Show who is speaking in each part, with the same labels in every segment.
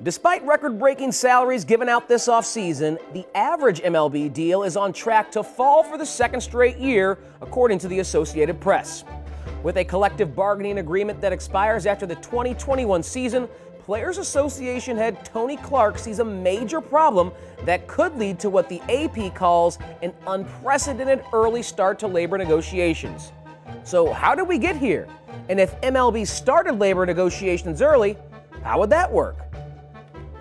Speaker 1: Despite record-breaking salaries given out this offseason, the average MLB deal is on track to fall for the second straight year, according to the Associated Press. With a collective bargaining agreement that expires after the 2021 season, Players Association head Tony Clark sees a major problem that could lead to what the AP calls an unprecedented early start to labor negotiations. So how did we get here? And if MLB started labor negotiations early, how would that work?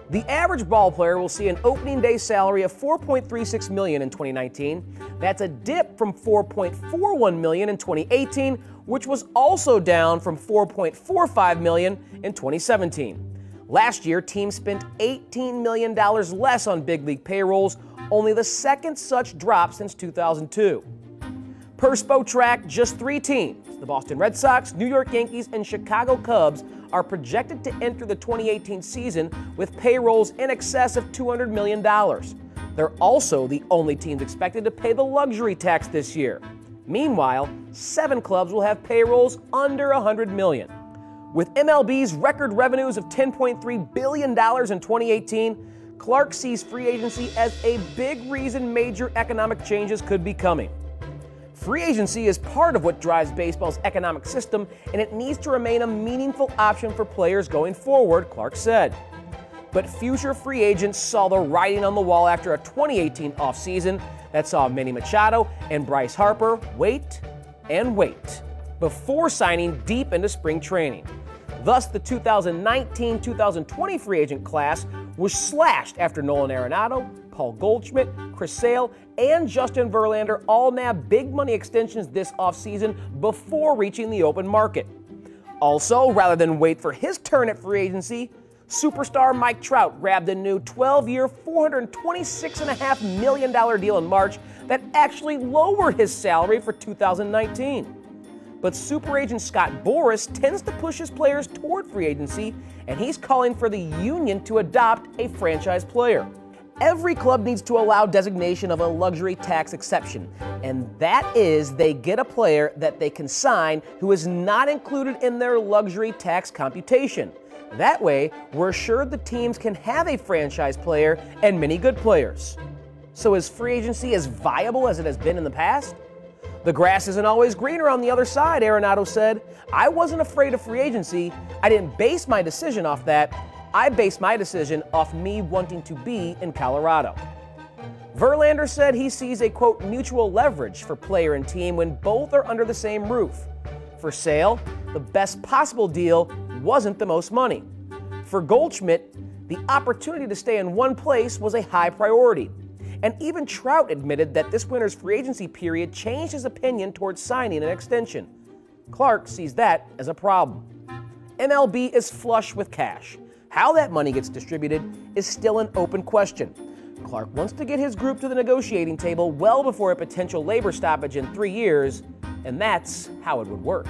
Speaker 1: The average ball player will see an opening day salary of $4.36 million in 2019. That's a dip from $4.41 million in 2018, which was also down from $4.45 million in 2017. Last year, teams spent $18 million less on big league payrolls, only the second such drop since 2002. Per Spotrac, just 3 teams, the Boston Red Sox, New York Yankees, and Chicago Cubs, are projected to enter the 2018 season with payrolls in excess of $200 million. They're also the only teams expected to pay the luxury tax this year. Meanwhile, 7 clubs will have payrolls under $100 million. With MLB's record revenues of $10.3 billion in 2018, Clark sees free agency as a big reason major economic changes could be coming. Free agency is part of what drives baseball's economic system, and it needs to remain a meaningful option for players going forward, Clark said. But future free agents saw the writing on the wall after a 2018 offseason that saw Manny Machado and Bryce Harper wait and wait before signing deep into spring training. Thus, the 2019-2020 free agent class was slashed after Nolan Arenado, Paul Goldschmidt, Chris Sale, and Justin Verlander all nabbed big money extensions this offseason before reaching the open market. Also, rather than wait for his turn at free agency, superstar Mike Trout grabbed a new 12-year, $426.5 million deal in March that actually lowered his salary for 2019. But super agent Scott Boras tends to push his players toward free agency, and he's calling for the union to adopt a franchise player. Every club needs to allow designation of a luxury tax exception, and that is they get a player that they can sign who is not included in their luxury tax computation. That way, we're assured the teams can have a franchise player and many good players. So is free agency as viable as it has been in the past? The grass isn't always greener on the other side, Arenado said. I wasn't afraid of free agency. I didn't base my decision off that. I based my decision off me wanting to be in Colorado. Verlander said he sees a, quote, mutual leverage for player and team when both are under the same roof. For Sale, the best possible deal wasn't the most money. For Goldschmidt, the opportunity to stay in one place was a high priority. And even Trout admitted that this winter's free agency period changed his opinion towards signing an extension. Clark sees that as a problem. MLB is flush with cash. How that money gets distributed is still an open question. Clark wants to get his group to the negotiating table well before a potential labor stoppage in 3 years, and that's how it would work.